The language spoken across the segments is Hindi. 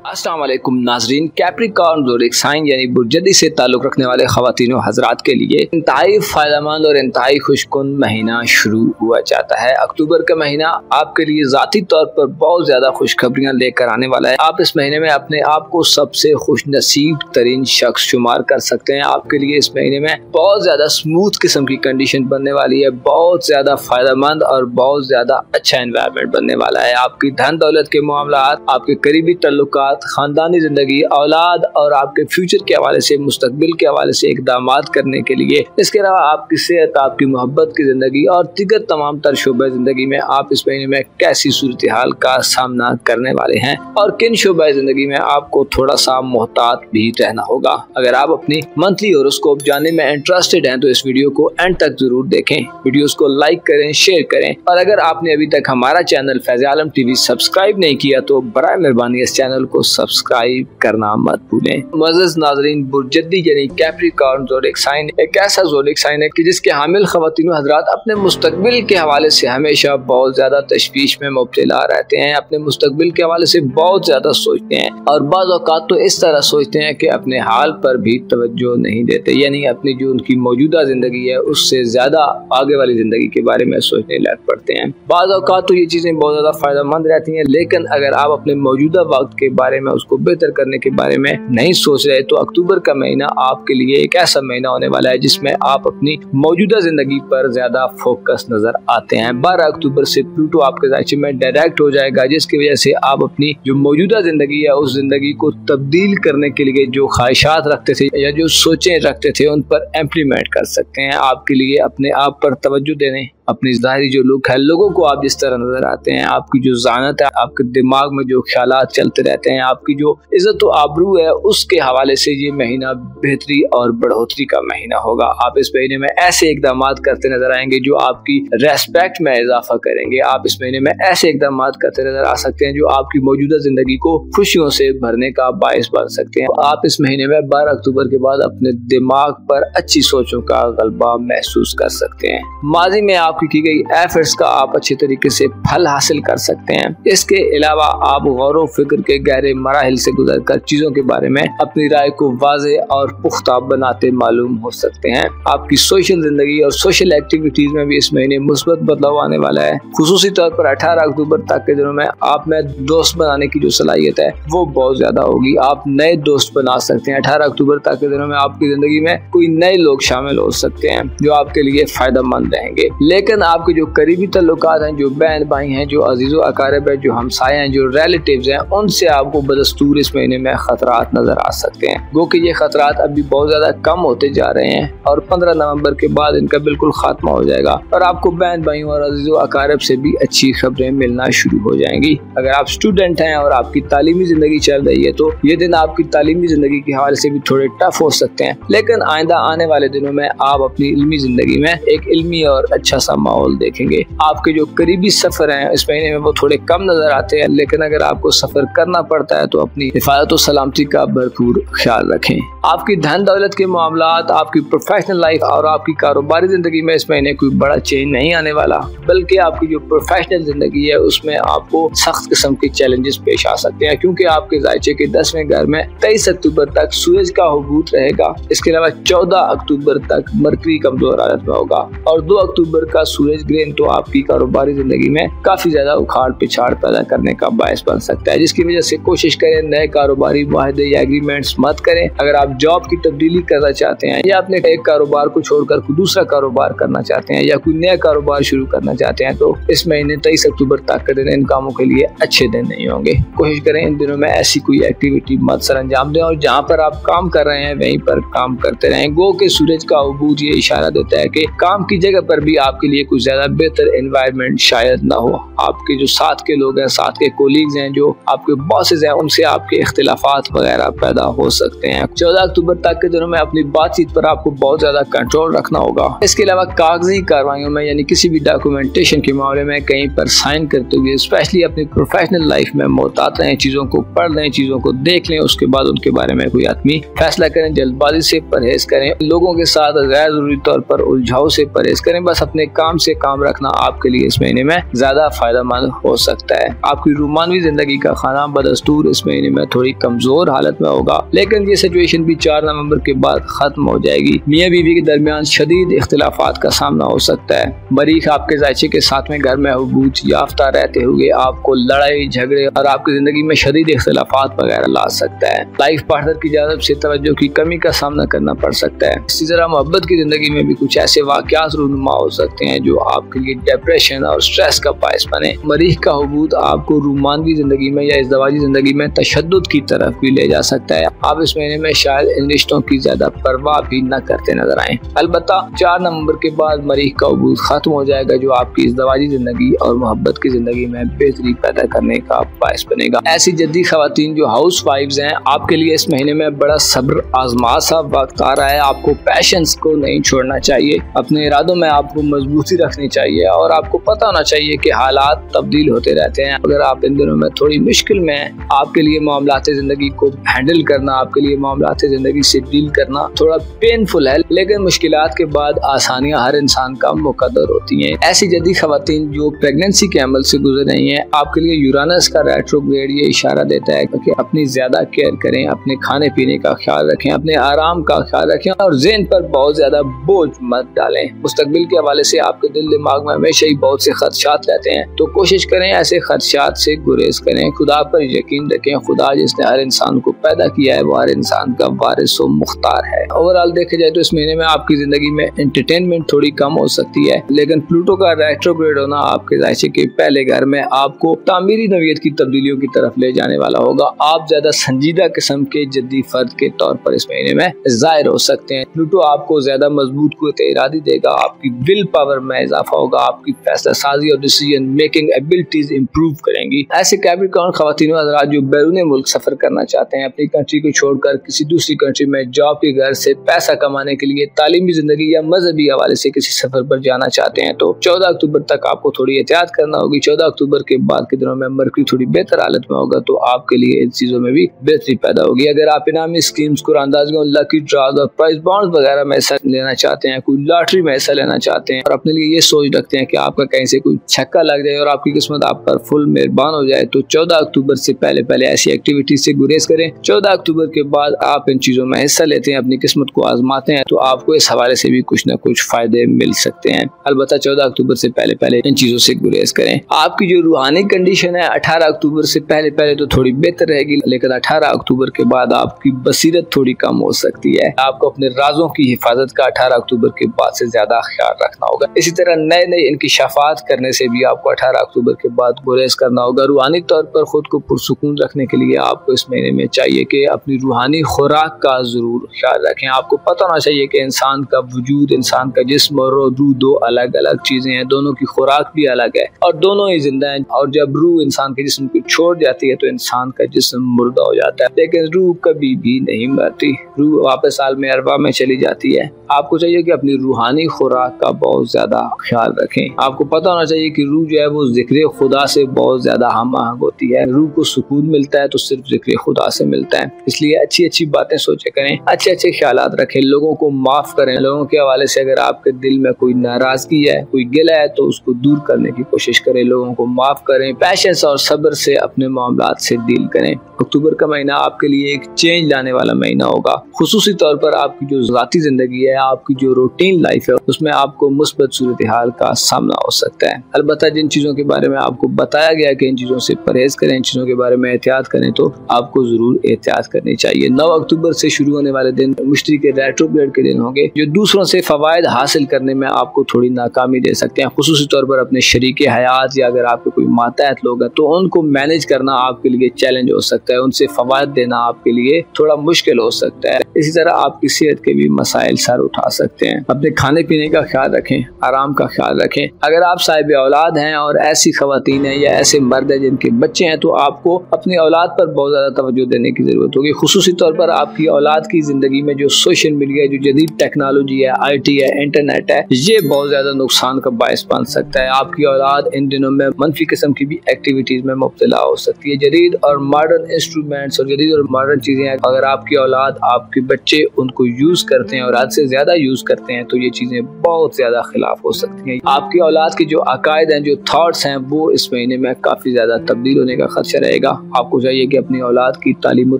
अस्सलाम वालेकुम नाजरीन। कैप्रिकॉर्न ज़ोडिएक साइन यानी बुर्जदी से ताल्लुक़ रखने वाले ख़वातीन व हज़रात के लिए इंतहाई फ़ायदेमंद और इंतहाई खुशकुन महीना शुरू हुआ जाता है। अक्टूबर का महीना आपके लिए ज़ाती तौर पर बहुत ज़्यादा खुशखबरियाँ लेकर आने वाला है। आप इस महीने में अपने आप को सबसे खुश नसीब तरीन शख्स शुमार कर सकते हैं। आपके लिए इस महीने में बहुत ज़्यादा स्मूथ किस्म की कंडीशन बनने वाली है, बहुत ज़्यादा फ़ायदेमंद और बहुत ज़्यादा अच्छा एनवायरनमेंट बनने वाला है। आपकी धन दौलत के मामला, आपके करीबी तल्लुकात, खानदानी जिंदगी, औलाद और आपके फ्यूचर के हवाले से, मुस्तकबिल के हवाले से इकदामात करने के लिए, इसके अलावा आपकी सेहत, आपकी मोहब्बत की जिंदगी और दीगर तमाम तर शोबे जिंदगी में आप इस महीने में कैसी सूरत हाल का सामना करने वाले हैं और किन शोबे जिंदगी में आपको थोड़ा सा मोहतात भी रहना होगा। अगर आप अपनी मंथली होरोस्कोप जानने में इंटरेस्टेड हैं तो इस वीडियो को एंड तक जरूर देखें, वीडियोस को लाइक करें, शेयर करें और अगर आपने अभी तक हमारा चैनल फैज़ आलम टीवी सब्सक्राइब नहीं किया तो बराए मेहरबानी इस चैनल को सब्सक्राइब करना मत भूलें। मुअज़्ज़ज़ नाज़रीन, बुर्जदी यानी कैप्रिकॉर्न ज़ोडिएक साइन एक ऐसा ज़ोडिएक साइन है कि जिसके हामिल ख़वातीन हज़रात अपने मुस्तकबिल के हवाले से हमेशा बहुत ज्यादा तशवीश में मुब्तला रहते हैं, अपने मुस्तकबिल के हवाले से बहुत ज्यादा सोचते हैं और बाज़ औक़ात तो इस तरह सोचते हैं कि अपने हाल पर भी तवज्जो नहीं देते, यानी अपनी जो उनकी मौजूदा जिंदगी है उससे ज्यादा आगे वाली जिंदगी के बारे में सोचने लग पड़ते हैं। बाज़ औक़ात तो ये चीजें बहुत ज्यादा फायदेमंद रहती हैं, लेकिन अगर आप अपने मौजूदा वक्त के बारे में, उसको बेहतर करने के बारे में नहीं सोच रहे तो अक्टूबर का महीना आपके लिए एक ऐसा महीना होने वाला है जिसमें आप अपनी मौजूदा जिंदगी पर ज्यादा फोकस नजर आते हैं। 12 अक्टूबर से प्लूटो आपके ज़ायचे में डायरेक्ट हो जाएगा, जिसकी वजह से आप अपनी जो मौजूदा जिंदगी है उस जिंदगी को तब्दील करने के लिए जो ख्वाहिशात रखते थे या जो सोचें रखते थे उन पर इम्प्लीमेंट कर सकते हैं। आपके लिए अपने आप पर तवज्जो देने, अपनी ज़ाहिरी जो लुक है, लोगों को आप जिस तरह नजर आते हैं, आपकी जो ज़ानत है, आपके दिमाग में जो ख्यालात चलते रहते हैं, आपकी जो इज्जत व आबरू है, उसके हवाले से ये महीना बेहतरी और बढ़ोतरी का महीना होगा। आप इस महीने में ऐसे इकदाम करते नजर आएंगे जो आपकी रेस्पेक्ट में इजाफा करेंगे। आप इस महीने में ऐसे इकदाम करते नजर आ सकते हैं जो आपकी मौजूदा जिंदगी को खुशियों से भरने का बायस बन सकते हैं। आप इस महीने में 12 अक्टूबर के बाद अपने दिमाग पर अच्छी सोचों का गलबा महसूस कर सकते हैं। माजी में आपकी की गई एफर्ट्स का आप अच्छे तरीके से फल हासिल कर सकते हैं। इसके अलावा आप गौर व फिक्र के गहरे मराहिल से गुजर कर चीजों के बारे में अपनी राय को वाज़े और पुख्ता बनाते मालूम हो सकते हैं। आपकी सोशल जिंदगी और सोशल एक्टिविटीज में भी इस महीने मुस्बत बदलाव आने वाला है। खुसूसी तौर पर 18 अक्टूबर तक के दिनों में आप में दोस्त बनाने की जो सलाहियत है वो बहुत ज्यादा होगी। आप नए दोस्त बना सकते हैं। 18 अक्टूबर तक के दिनों में आपकी जिंदगी में कोई नए लोग शामिल हो सकते हैं जो आपके लिए फायदेमंद रहेंगे। लेकिन आपके जो करीबी तल्लुकात हैं, जो बहन भाई हैं, जो अजीज़ो अकारिब है, जो हमसाए हैं, जो रिलेटिव्स हैं, उनसे आपको बदस्तूर इस महीने में खतरात नजर आ सकते हैं। गो कि ये खतरात अभी बहुत ज्यादा कम होते जा रहे हैं और 15 नवंबर के बाद इनका बिल्कुल खात्मा हो जाएगा और आपको बहन भाइयों और अजीज़ो अकारिब से भी अच्छी खबरें मिलना शुरू हो जाएंगी। अगर आप स्टूडेंट हैं और आपकी तालीमी जिंदगी चल रही है तो ये दिन आपकी तालीमी जिंदगी के हवाले से भी थोड़े टफ हो सकते हैं, लेकिन आइंदा आने वाले दिनों में आप अपनी इल्मी जिंदगी में एक इल्मी और अच्छा सा माहौल देखेंगे। आपके जो करीबी सफर हैं इस महीने में वो थोड़े कम नजर आते हैं, लेकिन अगर आपको सफर करना पड़ता है तो अपनी हिफाजत और सलामती का भरपूर ख्याल रखें। आपकी धन दौलत के मामलात, आपकी प्रोफेशनल लाइफ और आपकी कारोबारी जिंदगी में इस महीने कोई बड़ा चेंज नहीं आने वाला, बल्कि आपकी जो प्रोफेशनल जिंदगी है उसमें आपको सख्त किस्म के चैलेंजेस पेश आ सकते हैं, क्योंकि आपके ज़ायचे के 10वें घर में 23 अक्टूबर तक सूरज का हुबूत रहेगा। इसके अलावा 14 अक्टूबर तक मरकरी कमजोर हालत में होगा और 2 अक्टूबर का सूरज ग्रहण तो आपकी कारोबारी जिंदगी में काफी ज्यादा उखाड़ पिछाड़ पैदा करने का बायस बन सकता है, जिसकी वजह से कोशिश करें नए कारोबारी मुआहदे या एग्रीमेंट्स मत करें। अगर आप जॉब की तब्दीली करना चाहते हैं या अपने एक कारोबार को छोड़कर कोई दूसरा कारोबार करना चाहते हैं या कोई नया कारोबार शुरू करना चाहते हैं तो इस महीने 23 अक्टूबर तक के दिन इन कामों के लिए अच्छे दिन नहीं होंगे। कोशिश करें इन दिनों में ऐसी कोई एक्टिविटी मत सर अंजाम दें और जहाँ पर आप काम कर रहे हैं वहीं पर काम करते रहें। गो के सूरज का उबूद ये इशारा देता है कि काम की जगह पर भी आपके लिए कुछ ज्यादा बेहतर एनवायरनमेंट शायद ना हो। आपके जो साथ के लोग हैं, साथ के कोलीग्स हैं, जो आपके बॉसेस हैं, उनसे आपके इख्तिलाफात वगैरह पैदा हो सकते हैं। 14 अक्टूबर तक के दिनों में अपनी बातचीत पर आपको बहुत ज्यादा कंट्रोल रखना होगा। इसके अलावा कागजी कार्रवाइयों में यानी किसी भी डॉक्यूमेंटेशन के मामले में कहीं पर साइन करते हुए स्पेशली अपनी प्रोफेशनल लाइफ में मोहतात रहें, चीजों को पढ़ लें, चीजों को देख लें, उसके बाद उनके बारे में कोई आदमी फैसला करें। जल्दबाजी से परहेज करें, लोगों के साथ गैर जरूरी तौर पर उलझाव से परहेज करें, बस अपने काम से काम रखना आपके लिए इस महीने में ज्यादा फायदेमंद हो सकता है। आपकी रूमानवी जिंदगी का खाना बदस्तूर इस महीने में थोड़ी कमजोर हालत में होगा, लेकिन ये सिचुएशन भी 4 नवंबर के बाद खत्म हो जाएगी। मियाँ बीवी के दरमियान शदीद इख्तिलाफात का सामना हो सकता है। मरीख आपके जायचे के साथ में घर में हुबूत याफ्ता रहते हुए आपको लड़ाई झगड़े और आपकी जिंदगी में शदीद इख्तिलाफात वगैरह ला सकता है। लाइफ पार्टनर की जानिब से तवज्जो की कमी का सामना करना पड़ सकता है। इसी तरह मोहब्बत की जिंदगी में भी कुछ ऐसे वाकयात रूनुमा हो सकते हैं जो आपके लिए डिप्रेशन और स्ट्रेस का बायस बने। मरीख का हुबूत आपको रूमानवी जिंदगी में या इज़्दिवाजी जिंदगी में तशद्दुद की तरफ भी ले जा सकता है। आप इस महीने में शायद इन रिश्तों की ज्यादा परवाह भी न करते नजर आए। अलबत्ता 4 नवंबर के बाद मरीख का हुबूत खत्म हो जाएगा, जो आपकी इज़्दिवाजी जिंदगी और मोहब्बत की जिंदगी में बेहतरी पैदा करने का बायस बनेगा। ऐसी जद्दी खवातीन जो हाउस वाइफ्स हैं, आपके लिए इस महीने में बड़ा सब्र आजमा सा वक्त आ रहा है। आपको पैशंस को नहीं छोड़ना चाहिए, अपने इरादों में आपको मजबूती रखनी चाहिए और आपको पता होना चाहिए कि हालात तब्दील होते रहते हैं। अगर आप इन दिनों में थोड़ी मुश्किल में हैं, आपके लिए मामलात जिंदगी को हैंडल करना, आपके लिए मामलात जिंदगी से डील करना थोड़ा पेनफुल है, लेकिन मुश्किलात के बाद आसानियां हर इंसान का मुकद्दर होती हैं। ऐसी जद्दी खवातीन जो प्रेगनेंसी के अमल से गुजर रही हैं, आपके लिए यूरानस का रेट्रोग्रेड ये इशारा देता है कि अपनी ज्यादा केयर करें, अपने खाने पीने का ख्याल रखें, अपने आराम का ख्याल रखें और ज़हन पर बहुत ज्यादा बोझ मत डालें। मुस्तकबिल के हवाले से आपके दिल दिमाग में हमेशा ही बहुत से खदशात रहते हैं, तो कोशिश करें ऐसे खदशात से गुरेज करें। खुदा पर यकीन रखें, खुदा जिसने हर इंसान को पैदा किया है वो हर इंसान का वारिस व मुख्तार है। ओवरऑल देखे जाए तो इस महीने में आपकी जिंदगी में एंटरटेनमेंट थोड़ी कम हो सकती है, लेकिन प्लूटो का रेट्रोग्रेड होना आपके जायचे के पहले घर में आपको तामीरी नवीयत की तब्दीलियों की तरफ ले जाने वाला होगा। आप ज्यादा संजीदा किस्म के जद्दी फर्द के तौर पर इस महीने में जाहिर हो सकते हैं। प्लूटो आपको ज्यादा मजबूत कुव्वत इरादी देगा, आपकी विल पावर में इजाफा होगा, आपकी फैसला साजी और डिसीजन मेकिंग एबिलिटीज इंप्रूव करेंगी। ऐसे कैप्रिकॉर्न खवातीन हज़रात जो बैरून मुल्क सफर करना चाहते हैं, अपनी कंट्री को छोड़कर किसी दूसरी कंट्री में जॉब के घर से पैसा कमाने के लिए, तालीमी जिंदगी या मजहबी हवाले से किसी सफर पर जाना चाहते हैं, तो 14 अक्टूबर तक आपको थोड़ी एहतियात करना होगी। 14 अक्टूबर के बाद के दिनों में मरकरी थोड़ी बेहतर हालत में होगा, तो आपके लिए इन चीजों में भी बेहतरी पैदा होगी। अगर आप इनामी स्कीम्स, कुरानदाजियों, लकी ड्रॉज और प्राइज बॉन्ड वगैरह में हिस्सा लेना चाहते हैं, कोई लॉटरी में हिस्सा लेना चाहते हैं और अपने लिए ये सोच रखते हैं कि आपका कहीं से कोई छक्का लग जाए और आपकी किस्मत आप पर फुल मेहरबान हो जाए, तो 14 अक्टूबर से पहले ऐसी एक्टिविटीज से गुरेज करें। 14 अक्टूबर के बाद आप इन चीजों में हिस्सा लेते हैं, अपनी किस्मत को आजमाते हैं, तो आपको इस हवाले से भी कुछ न कुछ फायदे मिल सकते हैं। अलबत्ता 14 अक्टूबर से पहले इन चीजों से गुरेज करें। आपकी जो रूहानी कंडीशन है 18 अक्टूबर से पहले तो थोड़ी बेहतर रहेगी, लेकिन 18 अक्टूबर के बाद आपकी बसीरत थोड़ी कम हो सकती है। आपको अपने राजों की हिफाजत का 18 अक्टूबर के बाद से ज्यादा ख्याल रखना होगा। इसी तरह नए इंकिशाफात करने से भी आपको 18 अक्टूबर के बाद गुरेज करना होगा। रूहानी तौर पर खुद को पुरसुकून रखने के लिए आपको इस महीने में चाहिए कि अपनी रूहानी खुराक का जरूर ख्याल रखें। आपको पता होना चाहिए कि इंसान का वजूद, इंसान का जिस्म और रूह दो अलग अलग चीजें हैं, दोनों की खुराक भी अलग है और दोनों ही जिंदा हैं। और जब रूह इंसान के जिस्म को छोड़ जाती है तो इंसान का जिस्म मुर्दा हो जाता है, लेकिन रूह कभी भी नहीं मरती, रूह वापस आलम अरवा में चली जाती है। आपको चाहिए कि अपनी रूहानी खुराक का बहुत ज्यादा ख्याल रखें। आपको पता होना चाहिए कि रूह जो है वो जिक्र खुदा से बहुत ज्यादा हम आहंग होती है। रूह को सुकून मिलता है तो सिर्फ जिक्र खुदा से मिलता है। इसलिए अच्छी बातें सोचे करें, अच्छे ख्यालात रखें, लोगों को माफ करें। लोगों के हवाले से अगर आपके दिल में कोई नाराजगी है, कोई गिला है, तो उसको दूर करने की कोशिश करें, लोगों को माफ करें, पैशंस और सब्र से अपने मामलात से डील करें। अक्टूबर का महीना आपके लिए एक चेंज लाने वाला महीना होगा। खुसूसी तौर पर आपकी जो ज़ाती जिंदगी है, आपकी जो रूटीन लाइफ है, उसमें आपको मुस्बत सूरत हाल का सामना हो सकता है। अलबत्ता जिन चीज़ों के बारे में आपको बताया गया कि इन चीज़ों से परहेज करें, इन चीज़ों के बारे में एहतियात करें, तो आपको जरूर एहतियात करनी चाहिए। 9 अक्टूबर से शुरू होने वाले दिन मुश्तरी के रेट्रोग्रेड के दिन होंगे, जो दूसरों से फवायद हासिल करने में आपको थोड़ी नाकामी दे सकते हैं। खुसूसी तौर पर अपने शरीक हयात या अगर आपके कोई मातहत लोग हैं तो उनको मैनेज करना आपके लिए चैलेंज हो सकता है, उनसे फवायद देना आपके लिए थोड़ा मुश्किल हो सकता है। इसी तरह आपकी सेहत के भी मसाइल सर उठा सकते हैं। अपने खाने पीने का ख्याल रखें, आराम का ख्याल रखें। अगर आप साहिब औलाद हैं और ऐसी खवातीन हैं या ऐसे मर्द हैं जिनके बच्चे हैं, तो आपको अपनी औलाद पर बहुत ज्यादा तवज्जो देने की जरूरत होगी। खुसूसी तौर पर आपकी औलाद की जिंदगी में जो सोशल मीडिया, जो जदीद टेक्नोलॉजी है, IT है, इंटरनेट है, ये बहुत ज्यादा नुकसान का बायस बन सकता है। आपकी औलाद इन दिनों में मनफी किस्म की भी एक्टिविटीज में मुब्तला हो सकती है। जदीद और मॉडर्न इंस्ट्रूमेंट्स और जदीद और मॉडर्न चीजें, अगर आपकी औलाद, आपके बच्चे उनको यूज करते हैं और हद से ज्यादा यूज करते हैं तो ये चीजें बहुत ज्यादा खिलाफ हो सकती हैं। आपकी औलाद के जो अकायद हैं, जो थॉट्स हैं, वो इस महीने में काफी ज्यादा तब्दील होने का खदशा रहेगा। आपको चाहिए कि अपनी औलाद की तालीम और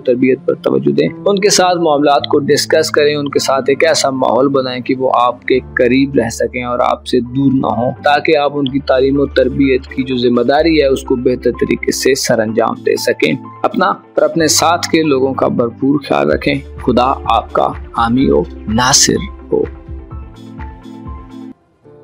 तरबियत पर तवज्जो दें, उनके साथ मामलात को डिस्कस करें, उनके साथ एक ऐसा माहौल बनाएं कि वो आपके करीब रह सकें और आपसे दूर ना हो, ताकि आप उनकी तालीम और तरबियत की जो जिम्मेदारी है उसको बेहतर तरीके से सरअंजाम दे सकें। अपना और अपने साथ के लोगों का भरपूर ख्याल रखें। खुदा आपका हामी हो, नासिर हो।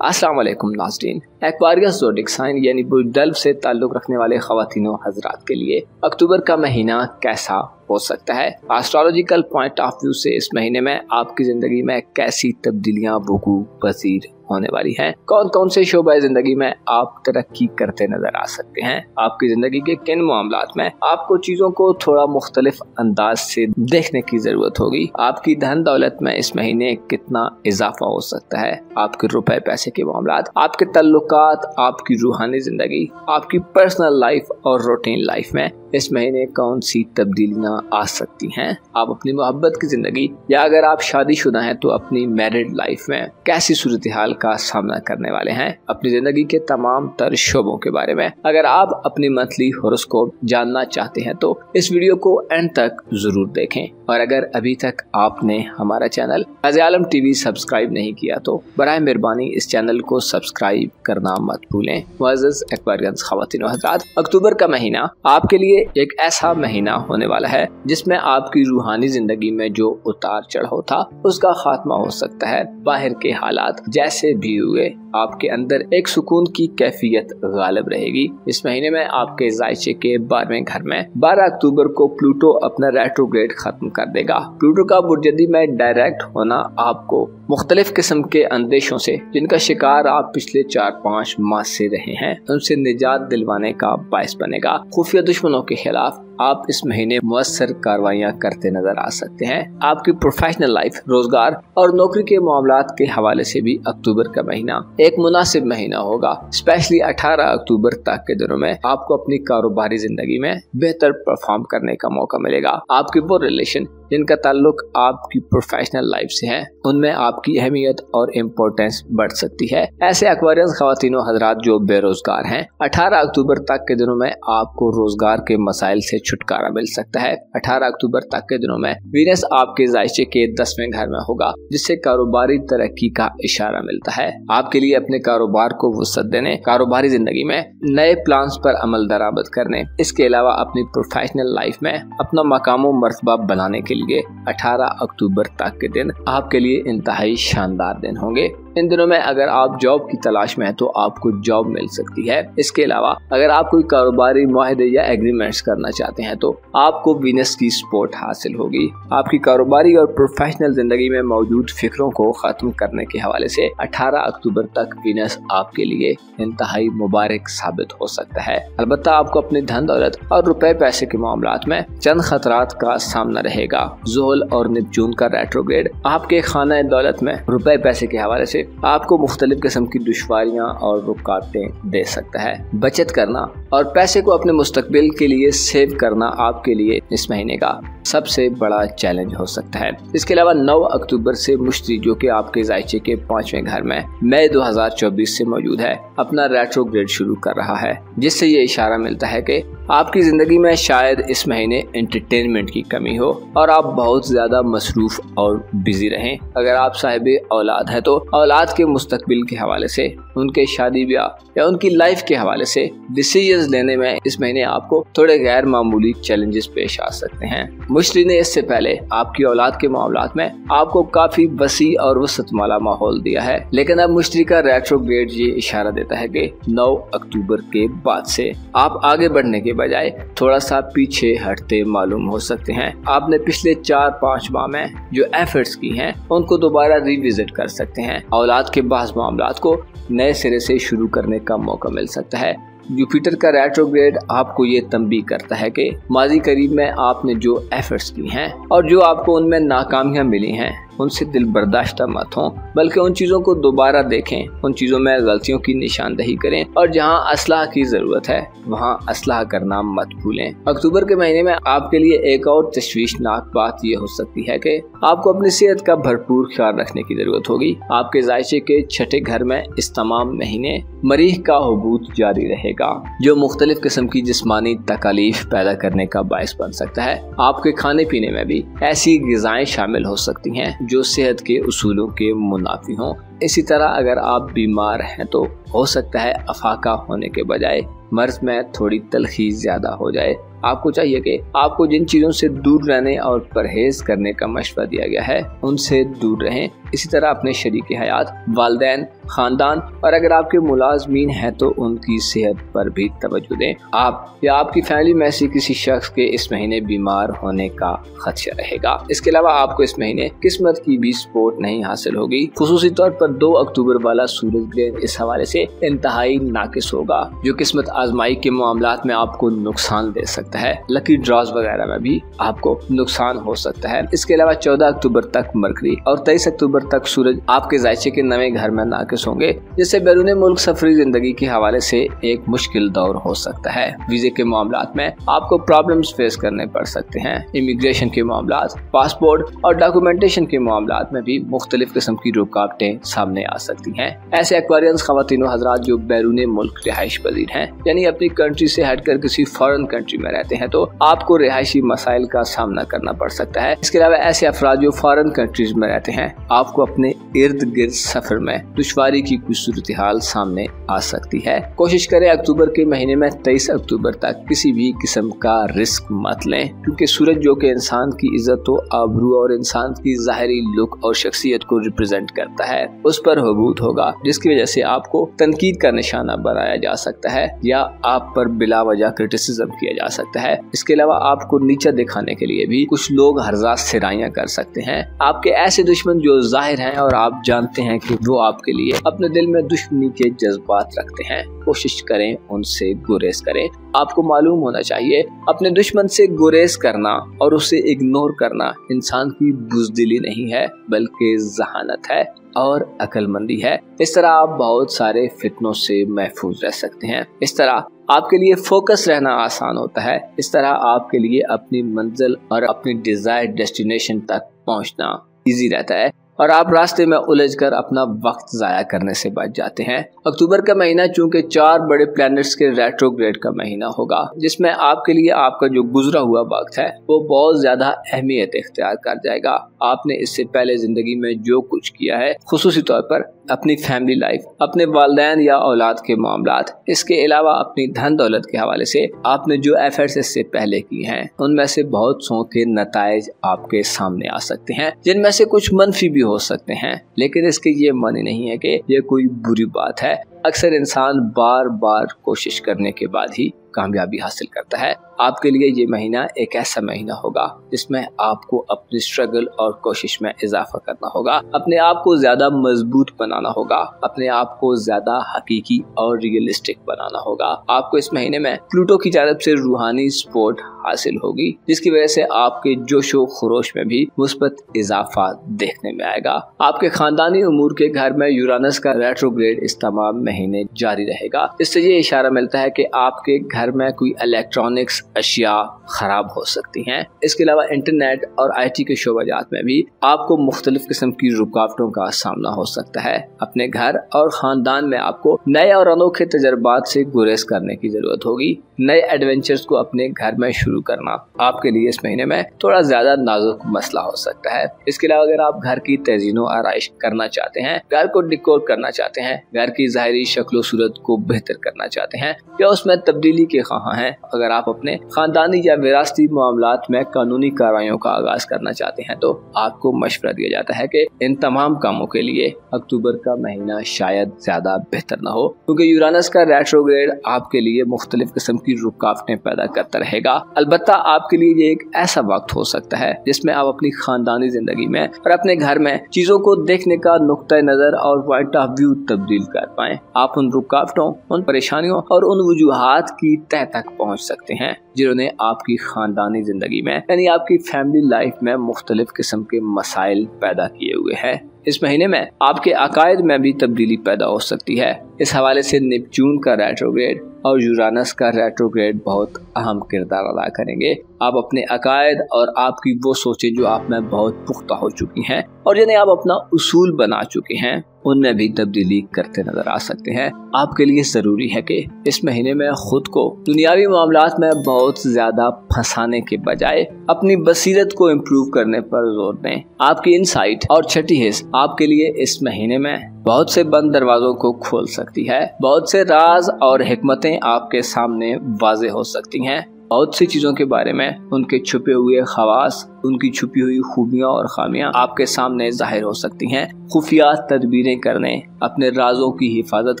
अस्सलाम वालेकुम नाज़रीन। एक्वारियस ज़ोडिक साइन यानी बुर्ज से ताल्लुक़ रखने वाले ख़वातीन व हज़रात के लिए अक्टूबर का महीना कैसा हो सकता है? एस्ट्रोलॉजिकल पॉइंट ऑफ व्यू से इस महीने में आपकी ज़िंदगी में कैसी तब्दीलियाँ वक़ू पज़ीर होने वाली हैं? कौन कौन से शोबे ज़िंदगी में आप तरक्की करते नज़र आ सकते हैं? आपकी ज़िंदगी के किन मामलात में आपको चीज़ों को थोड़ा मुख्तलिफ अंदाज से देखने की ज़रूरत होगी? आपकी धन दौलत में इस महीने कितना इजाफा हो सकता है? आपके रुपए पैसे के मामलात, आपके तल्लुकात, आपकी रूहानी ज़िंदगी, आपकी पर्सनल लाइफ और रूटीन लाइफ में इस महीने कौन सी तब्दीलियां आ सकती हैं? आप अपनी मोहब्बत की जिंदगी या अगर आप शादीशुदा हैं तो अपनी मैरिड लाइफ में कैसी सूरत हाल का सामना करने वाले हैं? अपनी जिंदगी के तमाम तर शोबों के बारे में अगर आप अपनी मंथली हॉरोस्कोप जानना चाहते हैं तो इस वीडियो को एंड तक जरूर देखें। और अगर अभी तक आपने हमारा चैनल ग़ाज़ी आलम टीवी सब्सक्राइब नहीं किया तो बराए मेहरबानी इस चैनल को सब्सक्राइब करना मत भूलें। मुअज़्ज़ज़ एक्वारियंस ख़वातीन व हज़रात, अक्टूबर का महीना आपके लिए एक ऐसा महीना होने वाला है जिसमें आपकी रूहानी जिंदगी में जो उतार चढ़ाव था उसका खात्मा हो सकता है। बाहर के हालात जैसे भी हुए, आपके अंदर एक सुकून की कैफियत गालिब रहेगी। इस महीने में आपके जायचे के 12वें घर में 12 अक्टूबर को प्लूटो अपना रेट्रोग्रेड खत्म कर देगा। प्लूटो का बुर्जदी में डायरेक्ट होना आपको मुख्तलिफ किस्म के अंदेशों से जिनका शिकार आप पिछले 4-5 माह से रहे हैं उनसे निजात दिलवाने का बायस बनेगा। खुफिया दुश्मनों के खिलाफ आप इस महीने मुअस्सर कार्रवाइयां करते नजर आ सकते हैं। आपकी प्रोफेशनल लाइफ, रोजगार और नौकरी के मामलात के हवाले से भी अक्टूबर का महीना एक मुनासिब महीना होगा। स्पेशली 18 अक्टूबर तक के दिनों में आपको अपनी कारोबारी जिंदगी में बेहतर परफॉर्म करने का मौका मिलेगा। आपके वो रिलेशन जिनका ताल्लुक आपकी प्रोफेशनल लाइफ से है उनमें आपकी अहमियत और इम्पोर्टेंस बढ़ सकती है। ऐसे एक्वारियंस ख़वातीनो हज़रात जो बेरोजगार हैं, 18 अक्टूबर तक के दिनों में आपको रोजगार के मसाइल से छुटकारा मिल सकता है। 18 अक्टूबर तक के दिनों में वीनस आपके जायचे के 10वें घर में होगा जिससे कारोबारी तरक्की का इशारा मिलता है। आपके लिए अपने कारोबार को वुसअत देने, कारोबारी जिंदगी में नए प्लान्स पर अमल दरामद करने, इसके अलावा अपनी प्रोफेशनल लाइफ में अपना मकाम मर्तबा बनाने के लिए 18 अक्टूबर तक के दिन आपके लिए इंतहाई शानदार दिन होंगे। इन दिनों में अगर आप जॉब की तलाश में हैं तो आपको जॉब मिल सकती है। इसके अलावा अगर आप कोई कारोबारी मुआहदे या एग्रीमेंट्स करना चाहते हैं तो आपको वीनस की सपोर्ट हासिल होगी। आपकी कारोबारी और प्रोफेशनल जिंदगी में मौजूद फिक्रों को खत्म करने के हवाले से 18 अक्टूबर तक वीनस आपके लिए इंतहाई मुबारक साबित हो सकता है। अलबत्ता आपको अपनी धन दौलत और रुपए पैसे के मामलात में चंद खतरात का सामना रहेगा। ज़ोहल और नेपच्यून का रेट्रोग्रेड आपके खाना दौलत में रुपए पैसे के हवाले से आपको मुख्तलिफ किस्म की दुश्वारियां और रुकावटें दे सकता है। बचत करना और पैसे को अपने मुस्तकबिल के लिए सेव करना आपके लिए इस महीने का सबसे बड़ा चैलेंज हो सकता है। इसके अलावा 9 अक्टूबर से मुश्तरी जो कि आपके जायचे के 5वें घर में मई 2024 से मौजूद है अपना रेट्रोग्रेड शुरू कर रहा है, जिससे ये इशारा मिलता है कि आपकी जिंदगी में शायद इस महीने एंटरटेनमेंट की कमी हो और आप बहुत ज्यादा मसरूफ और बिजी रहें। अगर आप साहिब औलाद है तो औलाद के मुस्तकबिल के हवाले से, उनके शादी ब्याह या उनकी लाइफ के हवाले से डिसीजंस लेने में इस महीने आपको थोड़े गैर मामूली चैलेंजेस पेश आ सकते हैं। मुश्तरी ने इससे पहले आपकी औलाद के मामलात में आपको काफी वसी और वसत वाला माहौल दिया है, लेकिन अब मुश्तरी का रेट्रोग्रेड ये इशारा देता है कि 9 अक्टूबर के बाद से आप आगे बढ़ने के बजाय थोड़ा सा पीछे हटते मालूम हो सकते हैं। आपने पिछले 4-5 माह में जो एफर्ट्स की हैं उनको दोबारा रिविजिट कर सकते हैं। औलाद के बाज़ मामलात को नए सिरे से शुरू करने का मौका मिल सकता है। जुपिटर का रेट्रोग्रेड आपको ये तंबीह करता है कि माजी करीब में आपने जो एफर्ट्स की हैं और जो आपको उनमें नाकामियां मिली हैं उनसे दिल बर्दाश्त मत हो, बल्कि उन चीज़ों को दोबारा देखें, उन चीज़ों में गलतियों की निशानदही करें और जहां असलाह की ज़रूरत है वहां असलाह करना मत भूलें। अक्टूबर के महीने में आपके लिए एक और तशवीशनाक बात यह हो सकती है कि आपको अपनी सेहत का भरपूर ख्याल रखने की ज़रूरत होगी। आपके जायचे के छठे घर में इस तमाम महीने मरीख का हुबूत जारी रहेगा, जो मुख्तलिफ किस्म की जिस्मानी तकालीफ पैदा करने का बायस बन सकता है। आपके खाने पीने में भी ऐसी ग़िज़ाएं शामिल हो सकती हैं जो सेहत के उसूलों के मुनाफी हों। इसी तरह अगर आप बीमार हैं तो हो सकता है अफाका होने के बजाय मर्ज में थोड़ी तलखी ज्यादा हो जाए। आपको चाहिए कि आपको जिन चीज़ों से दूर रहने और परहेज करने का मशवरा दिया गया है उनसे दूर रहें। इसी तरह अपने शरीक हयात, वालिदैन, ख़ानदान और अगर आपके मुलाजमीन हैं तो उनकी सेहत पर भी तवज्जो दें। आप या आपकी फैमिली में से किसी शख्स के इस महीने बीमार होने का खदशा रहेगा। इसके अलावा आपको इस महीने किस्मत की भी सपोर्ट नहीं हासिल होगी। खुसूसी तौर पर 2 अक्टूबर वाला सूरज ग्रहण इस हवाले से इंतहाई नाकिस होगा, जो किस्मत आजमाई के मामलात में आपको नुकसान दे सकता है। लकी ड्रॉज वगैरह में भी आपको नुकसान हो सकता है। इसके अलावा 14 अक्टूबर तक मरकरी और 23 अक्टूबर तक सूरज आपके जायचे के नवे घर में नाकिस होंगे, जिससे बैरून मुल्क सफरी जिंदगी के हवाले से एक मुश्किल दौर हो सकता है। वीजे के मामलात में आपको प्रॉब्लम्स फेस करने पड़ सकते हैं। इमिग्रेशन के मामलात, पासपोर्ट और डॉक्यूमेंटेशन के मामलात में भी मुख्तलिफ किस्म की रुकावटें सामने आ सकती हैं। ऐसे एक्वारियंस ख़वातीन व हज़रात जो बैरून मुल्क रिहाइश पजीर हैं, यानी अपनी कंट्री से हटकर किसी फॉरेन कंट्री में रहते हैं, तो आपको रिहायशी मसाइल का सामना करना पड़ सकता है। इसके अलावा ऐसे अफराद जो फॉरेन कंट्रीज में रहते हैं, आपको अपने इर्द गिर्द सफर में दुश्वारी की कुछ सूरत हाल सामने आ सकती है। कोशिश करें अक्टूबर के महीने में 23 अक्टूबर तक किसी भी किस्म का रिस्क मत लें, क्योंकि सूरज जो कि इंसान की इज्जत व आबरू और इंसान की ज़ाहिरी लुक और शख्सियत को रिप्रेजेंट करता है, उस पर हुबूत होगा, जिसकी वजह से आपको तनकीद का निशाना बनाया जा सकता है या आप पर बिला वजह क्रिटिसिज्म किया जा सकता है। इसके अलावा आपको नीचा दिखाने के लिए भी कुछ लोग हरजात सिराइयां कर सकते हैं। आपके ऐसे दुश्मन जो जाहिर हैं और आप जानते हैं कि वो आपके लिए अपने दिल में दुश्मनी के जज्बात रखते हैं, कोशिश करें उनसे गुरेज करें। आपको मालूम होना चाहिए अपने दुश्मन से गुरेज करना और उसे इग्नोर करना इंसान की बुज़दिली नहीं है, बल्कि जहानत है और अक्लमंदी है। इस तरह आप बहुत सारे फितनों से महफूज रह सकते हैं। इस तरह आपके लिए फोकस रहना आसान होता है। इस तरह आपके लिए अपनी मंजिल और अपनी डिजायर्ड डेस्टिनेशन तक पहुंचना इजी रहता है और आप रास्ते में उलझकर अपना वक्त जाया करने से बच जाते हैं। अक्टूबर का महीना चूंकि 4 बड़े प्लैनेट्स के रेट्रोग्रेड का महीना होगा, जिसमें आपके लिए आपका जो गुजरा हुआ वक्त है वो बहुत ज्यादा अहमियत इख्तियार कर जाएगा। आपने इससे पहले जिंदगी में जो कुछ किया है, खुसूसी तौर पर अपनी फैमिली लाइफ, अपने वालिदैन या औलाद के मामलात, इसके अलावा अपनी धन दौलत के हवाले से आपने जो एफर्ट्स इससे पहले किए हैं, उनमें से बहुत सौ के नताइज आपके सामने आ सकते हैं, जिनमें से कुछ मनफी भी हो सकते हैं, लेकिन इसके ये मानी नहीं है कि ये कोई बुरी बात है। अक्सर इंसान बार बार कोशिश करने के बाद ही कामयाबी हासिल करता है। आपके लिए ये महीना एक ऐसा महीना होगा जिसमें आपको अपनी स्ट्रगल और कोशिश में इजाफा करना होगा, अपने आप को ज्यादा मजबूत बनाना होगा, अपने आप को ज्यादा हकीकी और रियलिस्टिक बनाना होगा। आपको इस महीने में प्लूटो की जानब से रूहानी सपोर्ट हासिल होगी, जिसकी वजह से आपके जोशो खरोश में भी मुस्बत इजाफा देखने में आएगा। आपके खानदानी उमूर के घर में यूरानस का रेट्रोग्रेड इस तमाम महीने जारी रहेगा। इससे ये इशारा मिलता है कि आपके घर में कोई इलेक्ट्रॉनिक्स अशिया खराब हो सकती हैं। इसके अलावा इंटरनेट और IT के शोबाजात में भी आपको मुख्तलिफ किस्म की रुकावटों का सामना हो सकता है। अपने घर और खानदान में आपको नए और अनोखे तजर्बात से गुरेज करने की जरूरत होगी। नए एडवेंचर्स को अपने घर में शुरू करना आपके लिए इस महीने में थोड़ा ज्यादा नाजुक मसला हो सकता है। इसके अलावा अगर आप घर की तज़ीनो आराइश करना चाहते हैं, घर को डिकोर करना चाहते हैं, घर की ज़ाहिरी शक्ल सूरत को बेहतर करना चाहते हैं या उसमें तब्दीली के ख्वाह हैं, अगर आप अपने खानदानी या विरासती मामलात में कानूनी कार्रवाइयों का आगाज करना चाहते हैं, तो आपको मशवरा दिया जाता है कि इन तमाम कामों के लिए अक्टूबर का महीना शायद ज्यादा बेहतर ना हो, क्योंकि यूरानस का रेट्रोग्रेड आपके लिए मुख्तलिफ किस्म की रुकावटें पैदा करता रहेगा। अलबत्ता आपके लिए ये एक ऐसा वक्त हो सकता है जिसमें आप अपनी खानदानी जिंदगी में और अपने घर में चीजों को देखने का नुक्ता नजर और पॉइंट ऑफ व्यू तब्दील कर पाएं। आप उन रुकावटों, उन परेशानियों और उन वजूहात की तह तक पहुंच सकते हैं जिन्होंने आपकी खानदानी जिंदगी में यानी आपकी फैमिली लाइफ में मुख्तलिफ किस्म के मसाइल पैदा किए हुए हैं। इस महीने में आपके अकायद में भी तब्दीली पैदा हो सकती है। इस हवाले से नेपच्यून का रेट्रोग्रेड और यूरानस का रेट्रोग्रेड बहुत अहम किरदार अदा करेंगे। आप अपने अकायद और आपकी वो सोचें जो आप में बहुत पुख्ता हो चुकी हैं और जिन्हें आप अपना उसूल बना चुके हैं, उनमें भी तब्दीली करते नजर आ सकते हैं। आपके लिए जरूरी है कि इस महीने में खुद को दुनियावी मामलात में बहुत ज्यादा फंसाने के बजाय अपनी बसीरत को इम्प्रूव करने पर जोर दें। आपकी इनसाइट और छठी हिस्स आपके लिए इस महीने में बहुत से बंद दरवाजों को खोल सकती है। बहुत से राज और हिकमतें आपके सामने वाज़ेह हो सकती हैं। बहुत सी चीजों के बारे में उनके छुपे हुए खवास, उनकी छुपी हुई खूबियां और खामियां आपके सामने जाहिर हो सकती हैं। खुफिया तदबीरें करने, अपने राजों की हिफाजत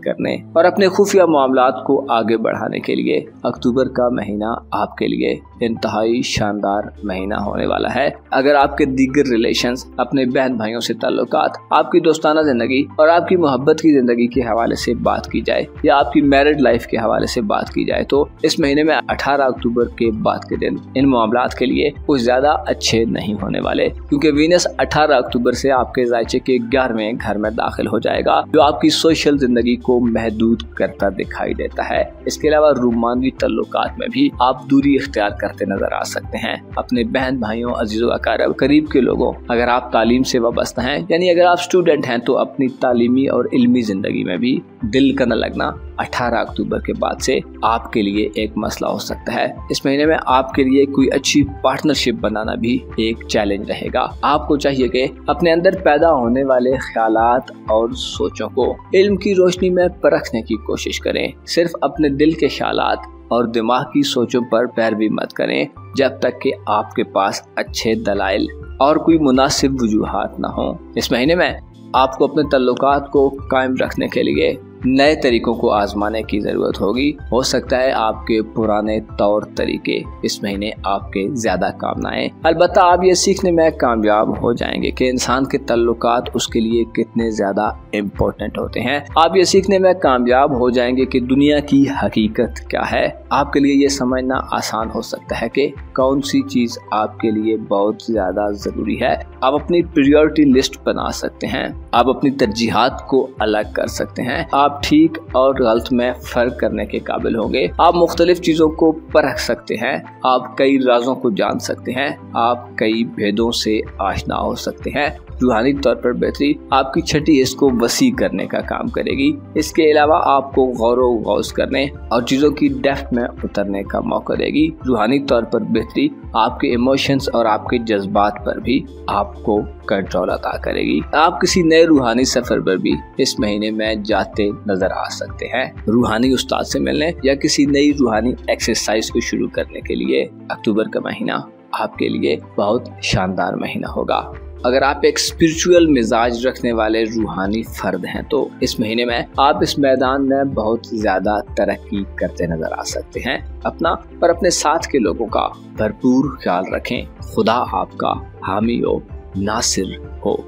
करने और अपने खुफिया मामलात को आगे बढ़ाने के लिए अक्टूबर का महीना आपके लिए इंतहाई शानदार महीना होने वाला है। अगर आपके दीगर रिलेशंस, अपने बहन भाइयों से ताल्लुकात, आपकी दोस्ताना जिंदगी और आपकी मोहब्बत की जिंदगी के हवाले से बात की जाए या आपकी मैरिड लाइफ के हवाले से बात की जाए तो इस महीने में 18 अक्टूबर के बाद के दिन इन मामलात के लिए कुछ ज्यादा अच्छे नहीं होने वाले, क्योंकि वीनस 18 अक्टूबर से आपके जायचे के 11वें घर में दाखिल हो जाएगा, जो आपकी सोशल जिंदगी को महदूद करता दिखाई देता है। इसके अलावा रूमानवी तल्लुकात में भी आप दूरी इख्तियार करते नजर आ सकते हैं। अपने बहन भाइयों, अजीजों, अकारब, करीब के लोगों, अगर आप तालीम से वाबस्ता हैं यानी अगर आप स्टूडेंट हैं तो अपनी तालीमी और इल्मी जिंदगी में भी दिल का न लगना 18 अक्टूबर के बाद से आपके लिए एक मसला हो सकता है। इस महीने में आपके लिए कोई अच्छी पार्टनरशिप बनाना भी एक चैलेंज रहेगा। आपको चाहिए कि अपने अंदर पैदा होने वाले ख्यालात और सोचों को इल्म की रोशनी में परखने की कोशिश करें। सिर्फ अपने दिल के ख्यालात और दिमाग की सोचों पर पैरवी मत करें जब तक कि आपके पास अच्छे दलाइल और कोई मुनासिब वजूहात न हो। इस महीने में आपको अपने तल्लुकात को कायम रखने के लिए नए तरीकों को आजमाने की जरूरत होगी। हो सकता है आपके पुराने तौर तरीके इस महीने आपके ज्यादा काम न आए। अलबत्ता आप ये सीखने में कामयाब हो जाएंगे कि इंसान के तल्लुकात उसके लिए कितने ज्यादा इम्पोर्टेंट होते हैं। आप ये सीखने में कामयाब हो जाएंगे कि दुनिया की हकीकत क्या है। आपके लिए ये समझना आसान हो सकता है कि कौन सी चीज आपके लिए बहुत ज्यादा जरूरी है। आप अपनी प्रायोरिटी लिस्ट बना सकते हैं। आप अपनी तरजीहात को अलग कर सकते हैं। आप ठीक और गलत में फर्क करने के काबिल होंगे। आप मुख्तलिफ चीजों को परख सकते हैं। आप कई राजों को जान सकते हैं। आप कई भेदों से आशना हो सकते हैं। रूहानी तौर पर बेहतरी आपकी छठी हिस्स को वसी करने का काम करेगी। इसके अलावा आपको गौर गौस करने और चीजों की डेप्थ में उतरने का मौका देगी। रूहानी तौर पर बेहतरी आपके इमोशंस और आपके जज्बात पर भी आपको कंट्रोल अता करेगी। आप किसी नए रूहानी सफर पर भी इस महीने में जाते नजर आ सकते हैं। रूहानी उस्ताद से मिलने या किसी नई रूहानी एक्सरसाइज को शुरू करने के लिए अक्टूबर का महीना आपके लिए बहुत शानदार महीना होगा। अगर आप एक स्पिरिचुअल मिजाज रखने वाले रूहानी फर्द हैं तो इस महीने में आप इस मैदान में बहुत ज्यादा तरक्की करते नजर आ सकते हैं। अपना और अपने साथ के लोगों का भरपूर ख्याल रखें। खुदा आपका हामी हो, नासिर हो।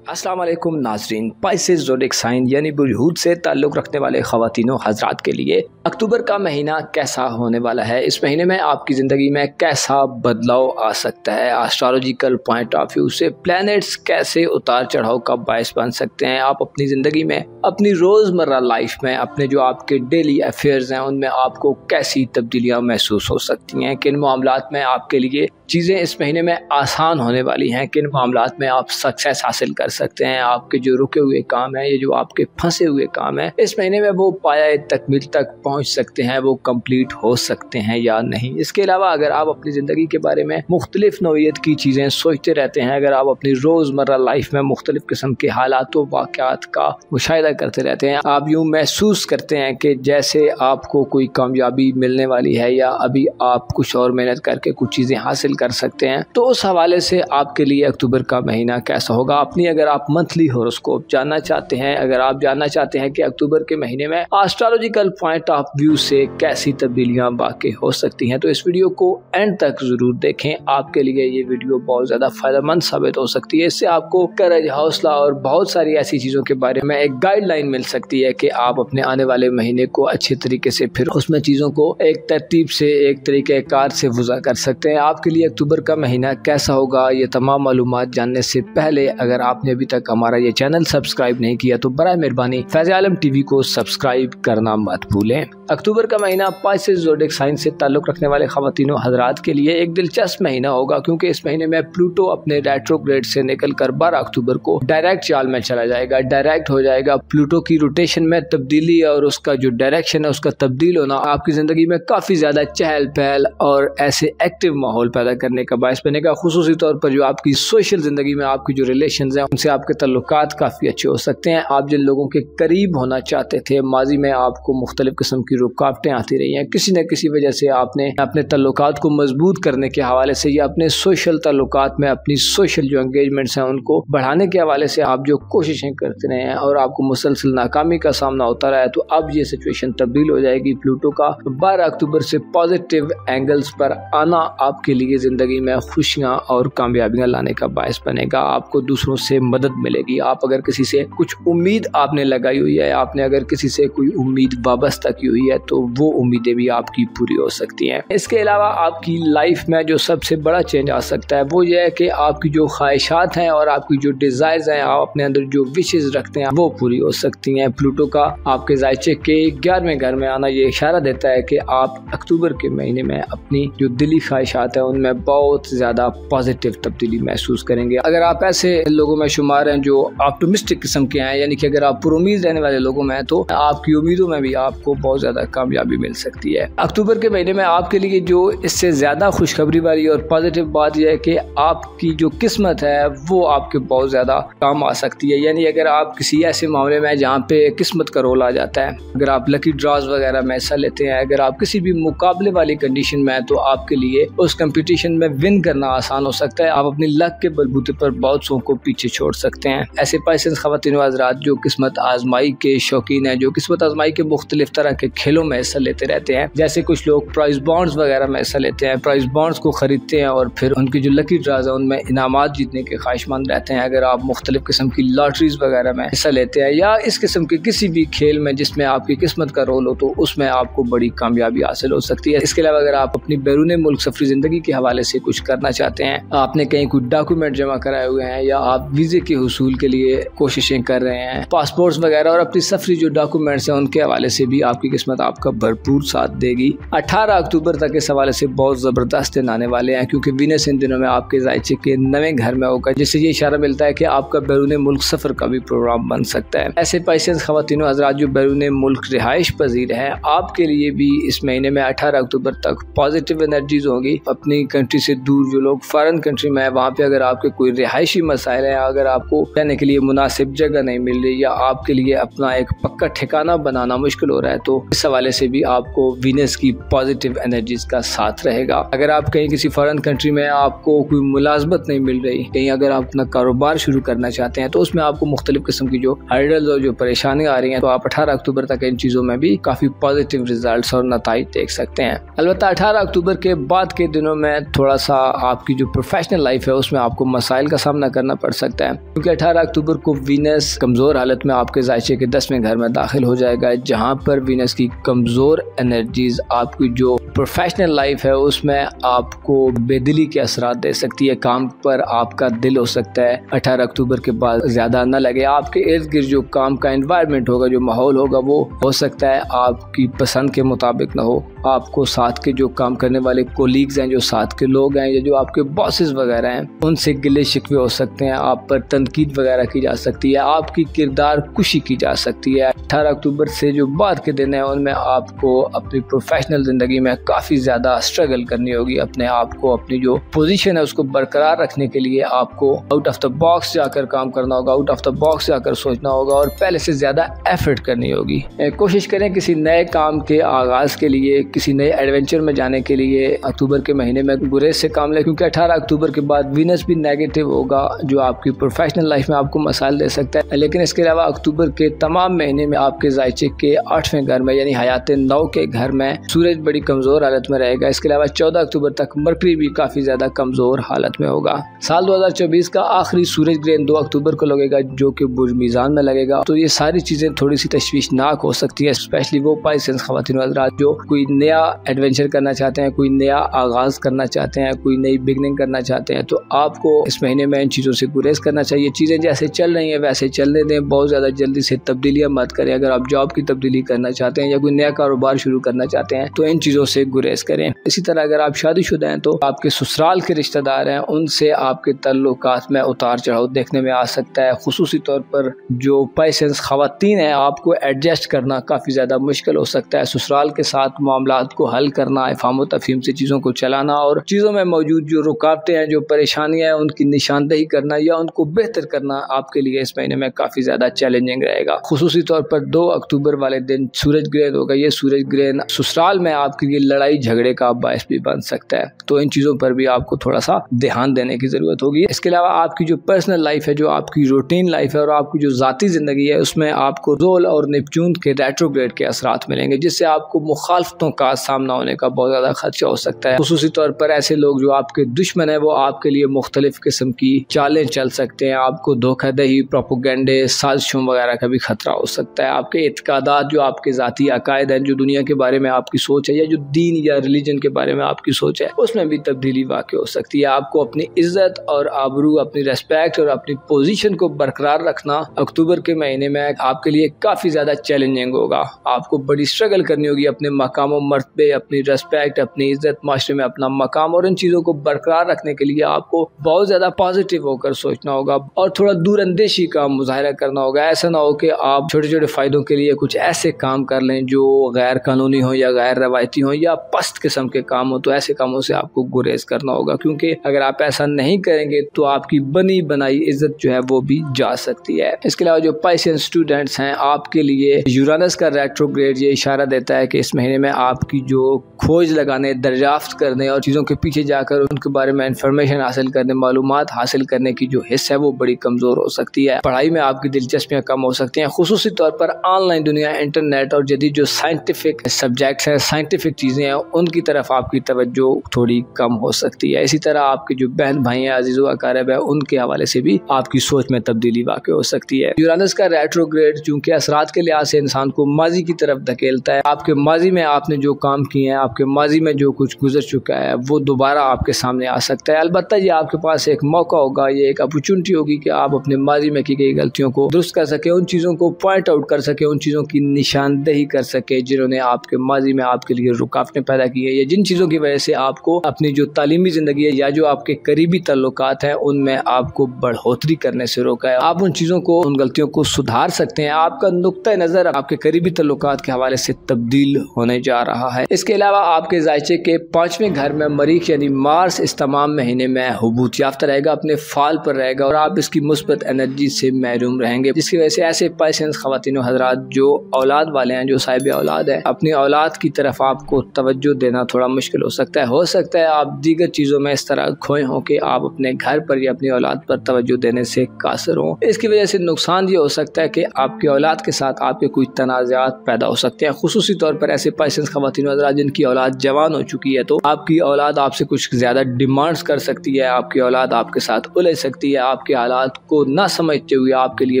अस्सलाम वालेकुम नाजरीन। पाइसेस ज़ोडिएक साइन यानी बुलहूद से ताल्लुक़ रखने वाले ख़वातीनों हज़रात के लिए अक्टूबर का महीना कैसा होने वाला है। इस महीने में आपकी ज़िंदगी में कैसा बदलाव आ सकता है। एस्ट्रोलॉजिकल पॉइंट ऑफ व्यू से प्लैनेट्स कैसे उतार चढ़ाव का बायस बन सकते हैं। आप अपनी ज़िंदगी में, अपनी रोज़मर्रा लाइफ में, अपने जो आपके डेली अफेयर्स हैं उनमें आपको कैसी तब्दीलियाँ महसूस हो सकती हैं। किन मामलात में आपके लिए चीज़ें इस महीने में आसान होने वाली हैं। किन मामलात में आप सक्सेस हासिल कर सकते हैं। आपके जो रुके हुए काम है, ये जो आपके फंसे हुए काम है, इस महीने में वो पाया तकमील तक पहुंच सकते हैं, वो कंप्लीट हो सकते हैं या नहीं। इसके अलावा अगर आप अपनी ज़िंदगी के बारे में मुख्तलिफ नौइयत की चीज़ें सोचते रहते हैं, अगर आप अपनी रोज़मर्रा लाइफ में मुख्तलिफ किस्म के हालात व वाक़यात का मुशाहिदा करते रहते हैं, आप यूँ महसूस करते हैं कि जैसे आपको कोई कामयाबी मिलने वाली है या अभी आप कुछ और मेहनत करके कुछ चीज़ें हासिल कर सकते हैं, तो उस हवाले से आपके लिए अक्टूबर का महीना कैसा होगा। अपनी अगर आप मंथली हॉरोस्कोप जानना चाहते हैं, अगर आप जानना चाहते हैं कि अक्टूबर के महीने में एस्ट्रोलॉजिकल पॉइंट ऑफ व्यू से कैसी तब्दीलियां बाकी हो सकती हैं। तो इस वीडियो को एंड तक जरूर देखें, आपके लिए ये वीडियो बहुत ज़्यादा फायदेमंद साबित हो सकती है। इससे आपको करज, हौसला और बहुत सारी ऐसी चीज़ों के बारे में एक गाइडलाइन मिल सकती है कि आप अपने आने वाले महीने को अच्छे तरीके से फिर उसमें चीज़ों को एक तरतीब से, एक तरीक़ेकार से वज़ा कर सकते हैं। आपके लिए अक्टूबर का महीना कैसा होगा, ये तमाम मालूमात जानने से पहले अगर आपने अभी तक हमारा ये चैनल सब्सक्राइब नहीं किया तो बराए मेहरबानी फैज़ आलम टीवी को सब्सक्राइब करना मत भूलें। अक्टूबर का महीना पाइसेस ज़ोडिएक साइन से ताल्लुक़ रखने वाले ख़वातीन और हज़रात के लिए एक दिलचस्प महीना होगा, क्योंकि इस महीने में प्लूटो अपने रेट्रोग्रेड से निकलकर 12 अक्टूबर को डायरेक्ट चाल में चला जाएगा, डायरेक्ट हो जाएगा। प्लूटो की रोटेशन में तब्दीली और उसका जो डायरेक्शन है उसका तब्दील होना आपकी ज़िंदगी में काफ़ी ज़्यादा चहल पहल और ऐसे एक्टिव माहौल पैदा करने का बायस बनेगा। खुसूसी तौर पर जो आपकी सोशल ज़िंदगी में आपकी जो रिलेशंस हैं उनसे आपके तल्लुकात काफ़ी अच्छे हो सकते हैं। आप जिन लोगों के करीब होना चाहते थे, माजी में आपको मुख्तलिफ किस्म की रुकावटें आती रही हैं, किसी न किसी वजह से आपने अपने तल्लुकात को मजबूत करने के हवाले से या अपने सोशल तल्लुकात में अपनी सोशल जो एंगेजमेंट्स हैं उनको बढ़ाने के हवाले से आप जो कोशिशें करते रहे हैं और आपको मुसलसल नाकामी का सामना होता रहा है, तो अब ये सिचुएशन तब्दील हो जाएगी। प्लूटो का 12 अक्टूबर से पॉजिटिव एंगल्स पर आना आपके लिए ज़िंदगी में खुशियाँ और कामयाबियाँ लाने का बायस बनेगा। आपको दूसरों से मदद मिलेगी। आप अगर किसी से कुछ उम्मीद आपने लगाई हुई है, आपने अगर किसी से कोई उम्मीद वाबस्ता की हुई है, तो वो उम्मीदें भी आपकी पूरी हो सकती हैं। इसके अलावा आपकी लाइफ में जो सबसे बड़ा चेंज आ सकता है वो ये है कि आपकी जो ख्वाहिशात हैं और आपकी जो डिज़ायर्स हैं, आप अपने अंदर जो विशेज़ रखते हैं वो पूरी हो सकती हैं। प्लूटो का आपके जायचे के 11वें घर में आना ये इशारा देता है कि आप अक्टूबर के महीने में अपनी जो दिली ख्वाहिशात हैं उनमें बहुत ज़्यादा पॉजिटिव तब्दीली महसूस करेंगे। अगर आप ऐसे लोगों में शुमार हैं जो ऑप्टिमिस्टिक किस्म के हैं, यानी कि अगर आप पुरुमीद रहने वाले लोगों में हैं, तो आपकी उम्मीदों में भी आपको बहुत ज़्यादा कामयाबी मिल सकती है। अक्टूबर के महीने में आपके लिए जो इससे ज़्यादा खुशखबरी वाली और पॉजिटिव बात यह है कि आपकी जो किस्मत है वो आपके बहुत ज़्यादा काम आ सकती है। यानी अगर आप किसी ऐसे मामले में जहाँ पे किस्मत का रोल आ जाता है, अगर आप लकी ड्रॉज वगैरह में हिस्सा लेते हैं, अगर आप किसी भी मुकाबले वाली कंडीशन में हैं, तो आपके लिए उस कंपटीशन में विन करना आसान हो सकता है। आप अपनी लक के बलबूते पर बहुत सौ को पीछे छोड़ सकते हैं। ऐसे पाइसेंस ख़वातीन व हज़रात जो किस्मत आजमाई के शौकीन हैं, जो किस्मत आजमाई के मुख्तलिफ तरह के खेलों में हिस्सा लेते रहते हैं, जैसे कुछ लोग प्राइज बॉन्ड्स वगैरह में हिस्सा लेते हैं, प्राइज बॉन्ड्स को खरीदते हैं और फिर उनकी जो लकी ड्रॉज है उनमें इनामात जीतने के ख्वाहिशमंद रहते हैं। अगर आप मुख्तलिफ किस्म की लॉटरीज वगैरह में हिस्सा लेते हैं या इस किस्म के किसी भी खेल में जिसमें आपकी किस्मत का रोल हो, तो उसमें आपको बड़ी कामयाबी हासिल हो सकती है। इसके अलावा अगर आप अपनी बैरून मुल्क सफरी जिंदगी के हवाले से कुछ करना चाहते हैं, आपने कहीं कुछ डॉक्यूमेंट जमा कराए हुए हैं या आप वीजे के हुसूल के लिए कोशिशें कर रहे हैं, पासपोर्ट्स वगैरह और अपनी सफरी जो डॉक्यूमेंट्स हैं उनके हवाले से भी आपकी किस्मत आपका भरपूर साथ देगी। 18 अक्टूबर तक इस हवाले से बहुत ज़बरदस्त दिन आने वाले हैं, क्योंकि वीनस इन दिनों में आपके जायचे के 9वें घर में होगा, जिससे ये इशारा मिलता है कि आपका बैरून मुल्क सफ़र का भी प्रोग्राम बन सकता है। ऐसे पाइसेंस ख़वातीन और हज़रात जो बैरून मुल्क रिहाइश पजीर हैं, आपके लिए भी इस महीने में 18 अक्टूबर तक पॉजिटिव एनर्जीज होंगी। अपनी कंट्री से दूर जो लोग फॉरेन कंट्री में है, वहाँ पे अगर आपके कोई रिहायशी मसाइल है, अगर आपको रहने के लिए मुनासिब जगह नहीं मिल रही या आपके लिए अपना एक पक्का ठिकाना बनाना मुश्किल हो रहा है, तो इस हवाले से भी आपको वीनस की पॉजिटिव एनर्जीज का साथ रहेगा। अगर आप कहीं किसी फॉरेन कंट्री में आपको कोई मुलाजमत नहीं मिल रही, कहीं अगर आप अपना कारोबार शुरू करना चाहते हैं, तो उसमें आपको मुख्तलिफ किस्म की जो हर्डल्स और जो परेशानियां आ रही हैं, तो आप 18 अक्टूबर तक इन चीज़ों में भी काफ़ी पॉजिटिव रिजल्ट्स और नताइज देख सकते हैं। अलबत्ता 18 अक्टूबर के बाद के दिनों में थोड़ा सा आपकी जो प्रोफेशनल लाइफ है उसमें आपको मसाइल का सामना करना पड़ सकता है, क्योंकि 18 अक्टूबर को वीनस कमज़ोर हालत में आपके जायचे के 10वें घर में दाखिल हो जाएगा, जहाँ पर वीनस की कमज़ोर एनर्जीज आपकी जो प्रोफेशनल लाइफ है उसमें आपको बेदिली के असरात दे सकती है। काम पर आपका दिल हो सकता है 18 अक्टूबर के बाद ज़्यादा न लगे। आपके इर्द गिर्द जो काम का एनवायरनमेंट होगा, जो माहौल होगा, वो हो सकता है आपकी पसंद के मुताबिक ना हो। आपको साथ के जो काम करने वाले कोलीग्स हैं, जो साथ के लोग हैं या जो आपके बॉसेस वगैरह हैं, उनसे गिले शिकवे हो सकते हैं, आप पर तनकीद वगैरह की जा सकती है, आपकी किरदार कुशी की जा सकती है। 18 अक्टूबर से जो बाद के दिन है उनमें आपको अपनी प्रोफेशनल ज़िंदगी में काफ़ी ज़्यादा स्ट्रगल करनी होगी। अपने आप को, अपनी जो पोजीशन है उसको बरकरार रखने के लिए आपको आउट ऑफ द बॉक्स जाकर काम करना होगा, आउट ऑफ द बॉक्स जाकर सोचना होगा और पहले से ज़्यादा एफर्ट करनी होगी। कोशिश करें किसी नए काम के आगाज़ के लिए, किसी नए एडवेंचर में जाने के लिए अक्टूबर के महीने में गुरेज से काम लें, क्योंकि 18 अक्टूबर के बाद वीनस भी नेगेटिव होगा जो आपकी प्रोफेशनल लाइफ में आपको मसाइल दे सकता है। लेकिन इसके अलावा अक्टूबर के तमाम महीने में आपके जायचे के 8वें घर में यानी हयात 9 के घर में सूरज बड़ी कमज़ोर हालत में रहेगा। इसके अलावा 14 अक्टूबर तक मरकरी भी काफ़ी ज़्यादा कमज़ोर हालत में होगा। साल 2024 का आखिरी सूरज ग्रहण 2 अक्टूबर को लगेगा जो कि बुर्ज मीज़ान में लगेगा। तो ये सारी चीज़ें थोड़ी सी तशवीशनाक हो सकती है, स्पेशली वो पाइसेंस ख़वातीन हज़रात जो कोई नया एडवेंचर करना चाहते हैं, कोई नया आगाज़ करना चाहते हैं, कोई नई बिगनिंग करना चाहते हैं। तो आपको इस महीने में इन चीज़ों से गुरेज करना चाहिए। चीज़ें जैसे चल रही हैं वैसे चलने दें, बहुत ज़्यादा जल्दी से तब्दीलियाँ मत करें। अगर आप जॉब की तब्दीली करना चाहते हैं या कोई नया कारोबार शुरू करना चाहते हैं तो इन चीज़ों से गुरेज करें। इसी तरह अगर आप शादीशुदा हैं तो आपके ससुराल के रिश्तेदार हैं, उनसे आपके ताल्लुकात में उतार चढ़ाव देखने में आ सकता है। खुसूसी तौर पर जो पाइसेंस ख़वातीन हैं, आपको एडजस्ट करना काफ़ी ज़्यादा मुश्किल हो सकता है। ससुराल के साथ मामलात को हल करना, इफ़हाम व तफ़हीम से चीज़ों को चलाना और चीज़ों में मौजूद जो रुकावटें हैं, जो परेशानियाँ हैं, उनकी निशानदेही करना या उनको बेहतर करना आपके लिए इस महीने में काफ़ी ज़्यादा चैलेंजिंग रहेगा। खुसूसी तौर पर 2 अक्टूबर वाले दिन सूरज ग्रहण होगा। ये सूरज ग्रहण ससुराल में आपके लिए लड़ाई झगड़े का बायस भी बन सकता है। तो इन चीज़ों पर भी आपको थोड़ा सा ध्यान देने की ज़रूरत होगी। इसके अलावा आपकी जो पर्सनल लाइफ है, जो आपकी रूटीन लाइफ है और आपकी जो ज़ाती ज़िंदगी है, उसमें आपको रोल और नेपच्यून के रेट्रोग्रेड के असरात मिलेंगे, जिससे आपको मुखालफतों का सामना होने का बहुत ज़्यादा खदशा हो सकता है। खुसूसी तौर पर ऐसे लोग जो आपके दुश्मन है वो आपके लिए मुख्तलिफ किस्म की चालें चल सकते हैं। आपको धोखाधड़ी, प्रोपोगंडे, साजिशों वगैरह का भी खतरा हो सकता है। आपके इत्कादात, जो आपके ज़ाती अकायद हैं, जो दुनिया के बारे में आपकी सोच है या जो दीन या रिलीजन के बारे में आपकी सोच है, उसमें भी तब्दीली वाक़ई हो सकती है। आपको अपनी इज्जत और आबरू, अपनी रेस्पेक्ट और अपनी पोजीशन को बरकरार रखना अक्टूबर के महीने में आपके लिए काफ़ी ज़्यादा चैलेंजिंग होगा। आपको बड़ी स्ट्रगल करनी होगी अपने मकाम और मर्तबे, अपनी रेस्पेक्ट, अपनी इज्जत, माशरे में अपना मकाम और इन चीज़ों को बरकरार रखने के लिए आपको बहुत ज़्यादा पॉजिटिव होकर सोचना होगा और थोड़ा दूरअंदेशी का मुजाहरा करना होगा। ऐसा ना हो कि आप छोटे छोटे फ़ायदों के लिए कुछ ऐसे काम कर लें जो गैर कानूनी हो या गैर रवायती हो या पस्त किस्म के काम हो। तो ऐसे कामों से आपको गुरेज करना होगा, क्योंकि अगर आप ऐसा नहीं करेंगे तो आपकी बनी बनाई इज्जत जो है वो भी जा सकती है। इसके अलावा जो पाइसेंस स्टूडेंट्स हैं, आपके लिए यूरानस का रेट्रोग्रेड ये इशारा देता है कि इस महीने में आपकी जो खोज लगाने, दरियाफ्त करने और चीज़ों के पीछे जाकर उनके बारे में इंफॉर्मेशन हासिल करने, मालूमात हासिल करने की जो हिस्सा है वो बड़ी कमज़ोर हो सकती है। पढ़ाई में आपकी दिलचस्पियाँ कम हो सकती हैं। खुसूसी तौर पर ऑनलाइन दुनिया, इंटरनेट और जदीद जो साइंटिफिक सब्जेक्ट्स हैं, साइंटिफिक चीज़ें हैं, उनकी तरफ आपकी तवज्जो थोड़ी कम हो सकती है। इसी तरह आपके जो बहन भाई हैं, अजीज़ व अकारिब है, उनके हवाले से भी आपकी सोच में तब्दीली वाक़ई हो सकती है। यूरानस का रेट्रोग्रेड चूँकि असरात के लिहाज से इंसान को माजी की तरफ धकेलता है। आपके माजी में आपने जो काम किए हैं, आपके माजी में जो कुछ गुजर चुका है, वो दोबारा आपके सामने आ सकता है। अलबत्ता ये आपके पास एक मौका होगा, ये एक अपॉर्चुनिटी होगी कि आप अपने माजी में की गई गलतियों को दुरुस्त कर सके, उन चीज़ों को पॉइंट आउट कर सके, उन चीज़ों की निशानदेही कर सके जिन्होंने आपके माजी में आपके लिए रुकावटें पैदा की है या जिन चीज़ों की वजह से आपको अपनी जो तालीमी ज़िंदगी है या जो आपके करीबी ताल्लुकात हैं उनमें आपको बढ़ोतरी करने से रोका है। आप उन चीज़ों को, उन गलतियों को सुधार सकते हैं। आपका नुक्ता नज़र आपके करीबी ताल्लुकात के हवाले से तब्दील होने जा रहा है। इसके अलावा आपके जायचे के 5वें घर में मरीख यानी मार्स इस तमाम महीने में हुबूत याफ्ता रहेगा, अपने फाल पर रहेगा और आप इसकी मुस्बत एनर्जी से महरूम रहेंगे, जिसकी वजह से ऐसे पाइसेंस ख़वातीन व हज़रात जो औलाद वाले हैं, जो साहिब औलाद है, अपनी औलाद की तरफ आपको तवज्जो देना थोड़ा मुश्किल हो सकता है। हो सकता है आप दीगर चीज़ों में इस तरह खोए हों कि आप अपने घर पर या अपनी औलाद पर तवज्जो देने से कासिर हों। इसकी वजह से नुकसान ये हो सकता है कि आपकी औलाद के साथ आपके कुछ तनाज़ात पैदा हो सकते हैं। खुसूसी तौर पर ऐसे पाइसेंस ख़वातीन व हज़रात जिनकी औलाद जवान हो चुकी है, तो आपकी औलाद आपसे कुछ ज़्यादा डिमांड्स कर सकती है, आपकी औलाद आपके साथ उलझ सकती है, आपके हालात को ना समझते हुए आपके लिए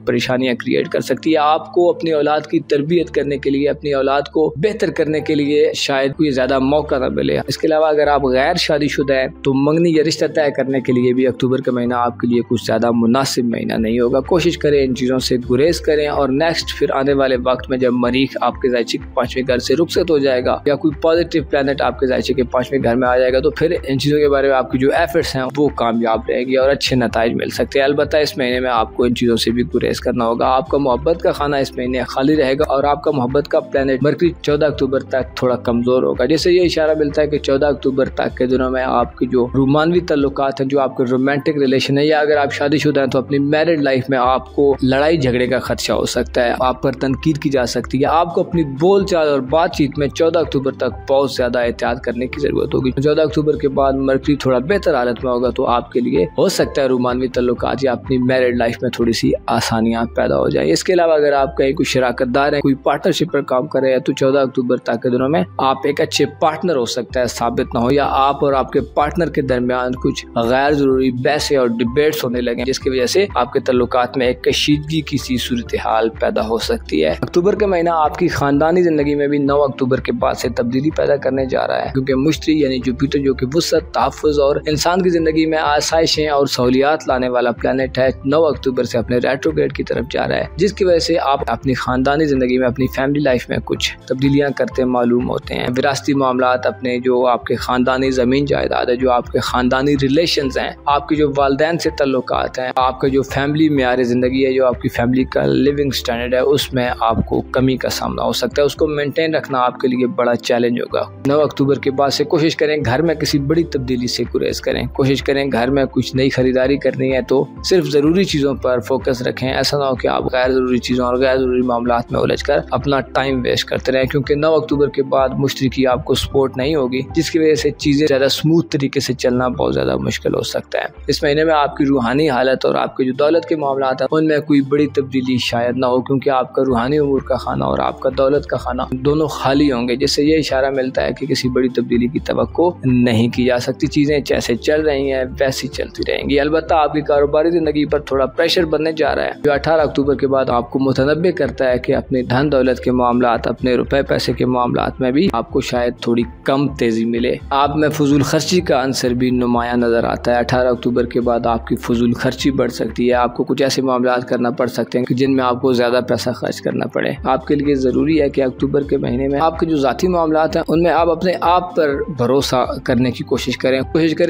परेशानियां क्रिएट कर सकती है। आपको अपनी औलाद की तरबियत करने के लिए, अपनी औलाद को बेहतर करने के लिए शायद कोई ज़्यादा मौका ना मिले। इसके अलावा अगर आप गैर शादीशुदा हैं तो मंगनी या रिश्ता तय करने के लिए भी अक्टूबर का महीना आपके लिए कुछ ज़्यादा मुनासिब महीना नहीं होगा। कोशिश करें इन चीज़ों से गुरेज करें और नेक्स्ट फिर आने वाले वक्त में जब मरीख आपके जायचे के 5वें घर से रुखसत हो जाएगा या कोई पॉजिटिव प्लैनेट आपके जायचे के 5वें घर में आ जाएगा, तो फिर इन चीज़ों के बारे में आपकी जो एफर्ट्स हैं वो कामयाब रहेगी और अच्छे नताइज मिल सकते हैं। अलबत्ता इस महीने में आपको इन चीज़ों से भी गुरेज करना होगा। आपका मोहब्बत का खाना इस महीने खाली रहेगा और आपका मोहब्बत का प्लैनेट मरकरी 14 अक्टूबर तक थोड़ा कमज़ोर कमज़ोर होगा, जिससे ये इशारा मिलता है कि 14 अक्टूबर तक के दिनों में आपके जो रोमानवी ताल्लुकात हैं, जो आपके रोमांटिक रिलेशन है, या अगर आप शादीशुदा हैं तो अपनी मैरिड लाइफ में आपको लड़ाई झगड़े का खदशा हो सकता है, आप पर तनकीद की जा सकती है। आपको अपनी बोलचाल और बातचीत में 14 अक्टूबर तक बहुत ज्यादा एहतियात करने की जरूरत होगी। 14 अक्टूबर के बाद मरकरी थोड़ा बेहतर हालत में होगा, तो आपके लिए हो सकता है रोमानवी ताल्लुकात या अपनी मैरिड लाइफ में थोड़ी सी आसानियां पैदा हो जाए। इसके अलावा अगर आप कहीं कोई शराकतदार है, कोई पार्टनरशिप पर काम कर रहे हैं, तो 14 अक्टूबर तक के दिनों में आप एक अच्छे पार्टनर हो सकता है साबित ना हो, या आप और आपके पार्टनर के दरमियान कुछ गैर जरूरी बहसें और डिबेट्स होने लगे, जिसकी वजह से आपके ताल्लुकात में एक कशीदगी की सी सूरत हाल पैदा हो सकती है। अक्टूबर का महीना आपकी खानदानी जिंदगी में भी 9 अक्टूबर के बाद से तब्दीली पैदा करने जा रहा है, क्योंकि मुश्तरी यानी जुपिटर जो कि वुसअत, तहफ़्फ़ुज़ और इंसान की जिंदगी में आसाइशें और सहूलियात लाने वाला प्लैनेट है, 9 अक्टूबर से अपने रेट्रोग्रेड की तरफ जा रहा है, जिसकी वजह से आप अपनी खानदानी जिंदगी में, अपनी फैमिली लाइफ में कुछ तब्दीलियां करते मालूम होते हैं। विरासती मामलात, अपने जो आपके खानदानी जमीन जायदाद है, जो आपके खानदानी रिलेशंस हैं, आपके जो वालिदैन से ताल्लुकात हैं, आपका जो फैमिली मेयार जिंदगी है, जो आपकी फैमिली का लिविंग स्टैंडर्ड है, उसमें आपको कमी का सामना हो सकता है। उसको मेंटेन रखना आपके लिए बड़ा चैलेंज होगा। 9 अक्टूबर के बाद से कोशिश करें घर में किसी बड़ी तब्दीली से गुरेज करें। कोशिश करें घर में कुछ नई खरीदारी करनी है तो सिर्फ जरूरी चीजों पर फोकस रखें। ऐसा ना हो कि आप गैर जरूरी चीजों और गैर जरूरी मामलात में उलझकर अपना टाइम वेस्ट करते रहें, क्योंकि 9 अक्टूबर के बाद मुश्तरी की आपको सपोर्ट नहीं होगी, जिसकी वजह से चीजें ज्यादा स्मूथ तरीके से चलना बहुत ज्यादा मुश्किल हो सकता है। इस महीने में आपकी रूहानी हालत और आपके जो दौलत के मामलात हैं, उनमें कोई बड़ी तब्दीली शायद ना हो, क्योंकि आपका रूहानी उमूर का खाना और आपका दौलत का खाना दोनों खाली होंगे, जिससे ये इशारा मिलता है कि किसी बड़ी तब्दीली की तवक्को नहीं की जा सकती। चीजें जैसे चल रही हैं वैसी चलती रहेंगी। अलबत्ता आपकी कारोबारी जिंदगी पर थोड़ा प्रेशर बनने जा रहा है, जो 18 अक्टूबर के बाद आपको मुतनब्बे करता है कि अपने धन दौलत के मामलात, अपने रुपए पैसे के मामलात में भी आपको शायद थोड़ी कम तेजी मिले। आप में फजूल खर्ची का अंसर भी नुमाया नजर आता है। 18 अक्टूबर के बाद आपकी फजूल खर्ची बढ़ सकती है। आपको कुछ ऐसे मामलात करना पड़ सकते हैं जिनमें आपको ज्यादा पैसा खर्च करना पड़े। आपके लिए जरूरी है कि अक्टूबर के महीने में आपके जो जाती मामलात हैं, उनमें आप अपने आप पर भरोसा करने की कोशिश करें।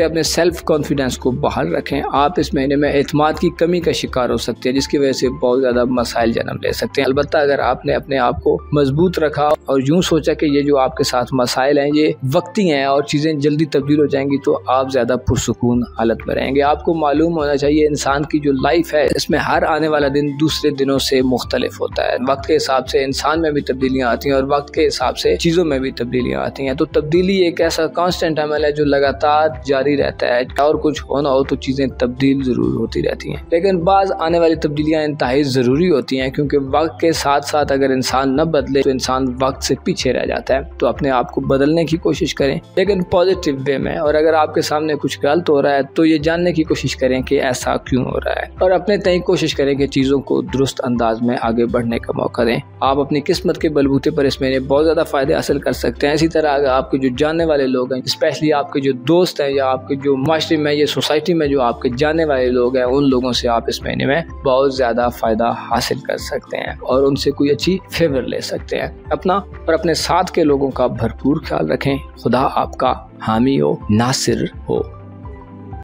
अपने सेल्फ कॉन्फिडेंस को बहाल रखें। आप इस महीने में एतमाद की कमी का शिकार हो सकते हैं, जिसकी वजह से बहुत ज्यादा मसाइल जन्म ले सकते हैं। अलबत्ता अगर आपने अपने आप को मजबूत रखा और यूं सोचा कि ये जो आपके साथ मसाइल हैं ये वक्ती हैं और चीजें जल्दी तब्दील हो जाएंगी, तो आप ज्यादा पुरसुकून हालत में रहेंगे। आपको मालूम होना चाहिए इंसान की जो लाइफ है, इसमें हर आने वाला दिन दूसरे दिनों से मुख्तलिफ होता है। वक्त के हिसाब से इंसान में भी तब्दीलियां आती हैं और वक्त के हिसाब से चीजों में भी तब्दीलियां आती हैं। तो तब्दीली एक ऐसा कांस्टेंट अमल है जो लगातार जारी रहता है, और कुछ होना हो तो चीजें तब्दील जरूर होती रहती हैं। लेकिन बाज आने वाली तब्दीलियां इंतहाई जरूरी होती हैं, क्योंकि वक्त के साथ साथ अगर इंसान न बदले तो इंसान वक्त से पीछे रह जाता है। तो अपने आप को बदलने की कोशिश करें, लेकिन पॉजिटिव वे में। और अगर आपके सामने कुछ गलत हो रहा है तो ये जानने की कोशिश करें कि ऐसा क्यों हो रहा है, और अपने तय कोशिश करें कि चीजों को दुरुस्त अंदाज में आगे बढ़ने का मौका दें। आप अपनी किस्मत के बलबूते पर इस महीने बहुत ज्यादा फायदे हासिल कर सकते हैं। इसी तरह अगर आपके जो जानने वाले लोग हैं, स्पेशली आपके जो दोस्त हैं या आपके जो माशरे में या सोसाइटी में जो आपके जानने वाले लोग हैं, उन लोगों से आप इस महीने में बहुत ज्यादा फायदा हासिल कर सकते हैं और उनसे कोई अच्छी फेवर ले सकते हैं। अपना और अपने साथ के लोगों का भरपूर ख्याल रखें। खुदा आपका हामी हो, नासिर हो।